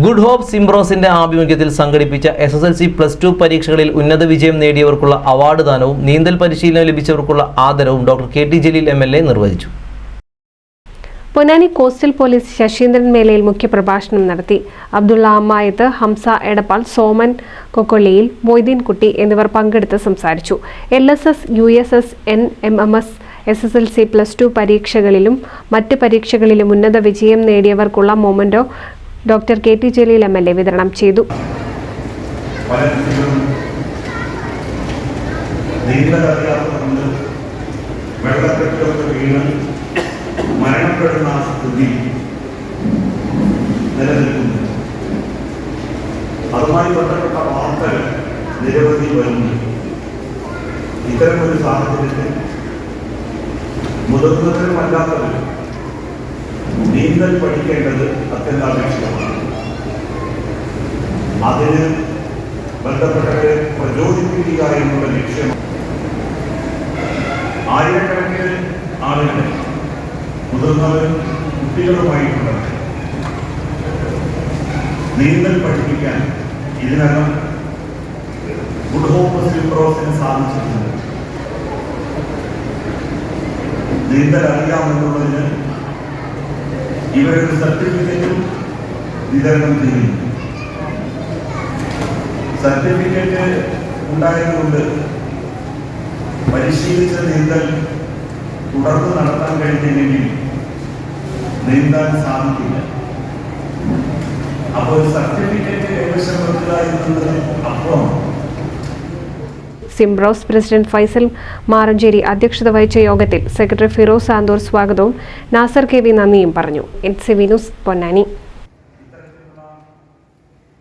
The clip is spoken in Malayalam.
ഗുഡ് ഹോപ്പ് സിംബ്രോസിന്റെ ആഭിമുഖ്യത്തിൽ സംഘടിപ്പിച്ച SSLC +2 പരീക്ഷകളിൽ ഉന്നത വിജയം നേടിയവർക്കുള്ള അവാർഡ് ദാനവും നീന്തൽ പരിശീലനം ലഭിച്ചവർക്കുള്ള ആദരവും ഡോക്ടർ KT ജലീൽ MLA നിർവഹിച്ചു. പൊന്നാനി കോസ്റ്റൽ പോലീസ് ശശീന്ദ്രൻ മേലയിൽ മുഖ്യപ്രഭാഷണം നടത്തി. അബ്ദുള്ള അമ്മായത്ത്, ഹംസ എടപ്പാൾ, സോമൻ കൊക്കൊള്ളിയിൽ, മൊയ്തീൻ കുട്ടി എന്നിവർ പങ്കെടുത്ത് സംസാരിച്ചു. LSS, USS, NMMS, SSLC +2 പരീക്ഷകളിലും മറ്റ് പരീക്ഷകളിലും ഉന്നത വിജയം നേടിയവർക്കുള്ള memento doctor KT Jaleel MLA വിതരണം ചെയ്തു. മരണപ്പെടുന്ന സ്ഥിതി നിലനിൽക്കുന്നു. അതുമായി ബന്ധപ്പെട്ട വാർത്തകൾ നിരവധി വരുന്നു. ഇത്തരമൊരു സാഹചര്യത്തിൽ മുതിർന്നവരും അല്ലാത്തവരും നീന്തൽ പഠിക്കേണ്ടത് അത്യന്താപേക്ഷിതമാണ്. അതിന് ബന്ധപ്പെട്ടവരെ പ്രചോദിപ്പിക്കുക എന്നുള്ള ലക്ഷ്യമാണ്. ആയിരക്കണക്കിന് ആളുകളെ മുതിർന്നവരും കുട്ടികളുമായിട്ടുള്ള നീന്തൽ പഠിപ്പിക്കാൻ ഇതിനകം ഗുഡ് ഹോപ്പ് സിംബ്രോസിന് സാധിച്ചിട്ടുണ്ട്. നീന്തൽ അറിയാമെന്നുള്ളതിന് ഇവരൊരു സർട്ടിഫിക്കറ്റും വിതരണം ചെയ്യുന്നു. സർട്ടിഫിക്കറ്റ് ഉണ്ടായതുകൊണ്ട് പരിശീലിച്ച നീന്തൽ തുടർന്ന് നടത്താൻ കഴിഞ്ഞില്ലെങ്കിൽ നീന്താൻ സാധിക്കില്ല. അപ്പോൾ സർട്ടിഫിക്കറ്റ് കൈവശം വെക്കുക എന്നതിന് അപ്പുറം സിംബ്രോസ് പ്രസിഡന്റ് ഫൈസൽ മാറഞ്ചേരി അധ്യക്ഷത വഹിച്ച യോഗത്തിൽ സെക്രട്ടറി ഫിറോസ് ആന്തൂർ സ്വാഗതവും നാസർ KV നന്ദിയും പറഞ്ഞു. NCV news Ponnani.